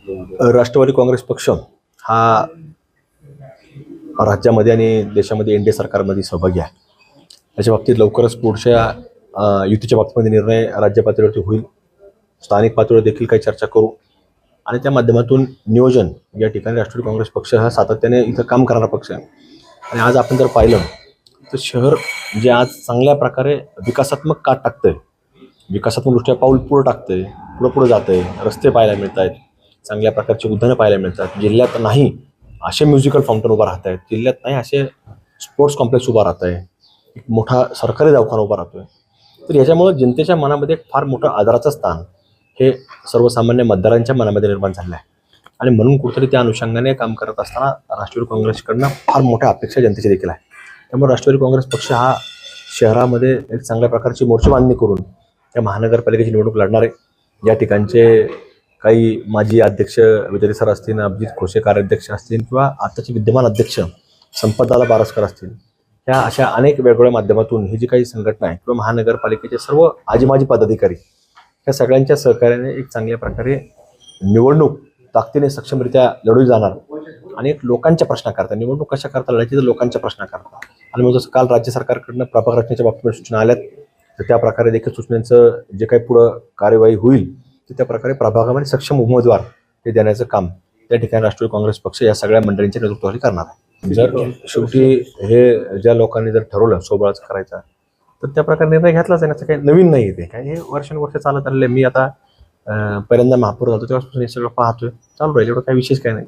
राष्ट्रवादी काँग्रेस पक्ष हा राज्यामध्ये आणि देशामध्ये एनडीए सरकारमध्ये सहभागी आहे. त्याच्या बाबतीत लवकरच पुढच्या युतीच्या बाबतीमध्ये निर्णय राज्य पातळीवरती होईल. स्थानिक पातळीवर देखील काही चर्चा करू आणि त्या माध्यमातून नियोजन या ठिकाणी राष्ट्रवादी काँग्रेस पक्ष हा सातत्याने इथं काम करणारा पक्ष आहे. आणि आज आपण जर पाहिलं तर शहर जे आज चांगल्या प्रकारे विकासात्मक काट टाकतंय, विकासात्मकदृष्ट्या पाऊल पुढं टाकतंय, पुढं जातंय, रस्ते पाहायला मिळत आहेत, चांगल्या प्रकारची उद्यानं पाहायला मिळतात. जिल्ह्यात नाही असे म्युझिकल फाउंटन उभा राहत आहेत, जिल्ह्यात नाही असे स्पोर्ट्स कॉम्प्लेक्स उभा राहत आहे, एक मोठा सरकारी दवाखाना उभा राहतोय. तर याच्यामुळे जनतेच्या मनामध्ये एक फार मोठं आदराचं स्थान हे सर्वसामान्य मतदारांच्या मनामध्ये निर्माण झालं आहे. आणि म्हणून कुठेतरी त्या अनुषंगाने काम करत असताना राष्ट्रवादी काँग्रेसकडनं फार मोठ्या अपेक्षा जनतेची देखील आहे. त्यामुळे राष्ट्रवादी काँग्रेस पक्ष हा शहरामध्ये एक चांगल्या प्रकारची मोर्चेबांधणी करून त्या महानगरपालिकेची निवडणूक लढणार आहे. या ठिकाणचे काही माजी अध्यक्ष विजय सर असतील, अभिजित खोसे कार्याध्यक्ष असतील किंवा आताचे विद्यमान अध्यक्ष संपतदादा बारसकर असतील, ह्या अशा अनेक वेगवेगळ्या माध्यमातून ही जी काही संघटना आहे किंवा महानगरपालिकेचे सर्व आजी पदाधिकारी ह्या सगळ्यांच्या सहकार्याने एक चांगल्या प्रकारे निवडणूक ताकदीने सक्षमरित्या लढवली जाणार. आणि एक लोकांच्या प्रश्नाकरता निवडणूक कशा करता लढायची तर लोकांच्या प्रश्नाकरता. आणि मग जसं काल राज्य सरकारकडनं प्रभाग रचनेच्या बाबतीत सूचना आल्यात तर त्या प्रकारे देखील सूचनांचं जे काही पुढं कार्यवाही होईल तर त्या प्रकारे प्रभागामध्ये सक्षम उमेदवार हे देण्याचं काम त्या ठिकाणी राष्ट्रवादी काँग्रेस पक्ष या सगळ्या मंडळींच्या नेतृत्वाखाली करणार आहे. जर शेवटी हे ज्या लोकांनी जर ठरवलं सोबळाचं करायचा तर त्या प्रकारे निर्णय घेतलाच आहे. असं काही नवीन नाही येते काय, हे वर्षानुवर्ष चालत आलेलं आहे. मी आता पहिल्यांदा महापौर झालो तेव्हापासून हे सगळं पाहतोय, चालू राहील, एवढं काही विशेष काही नाही.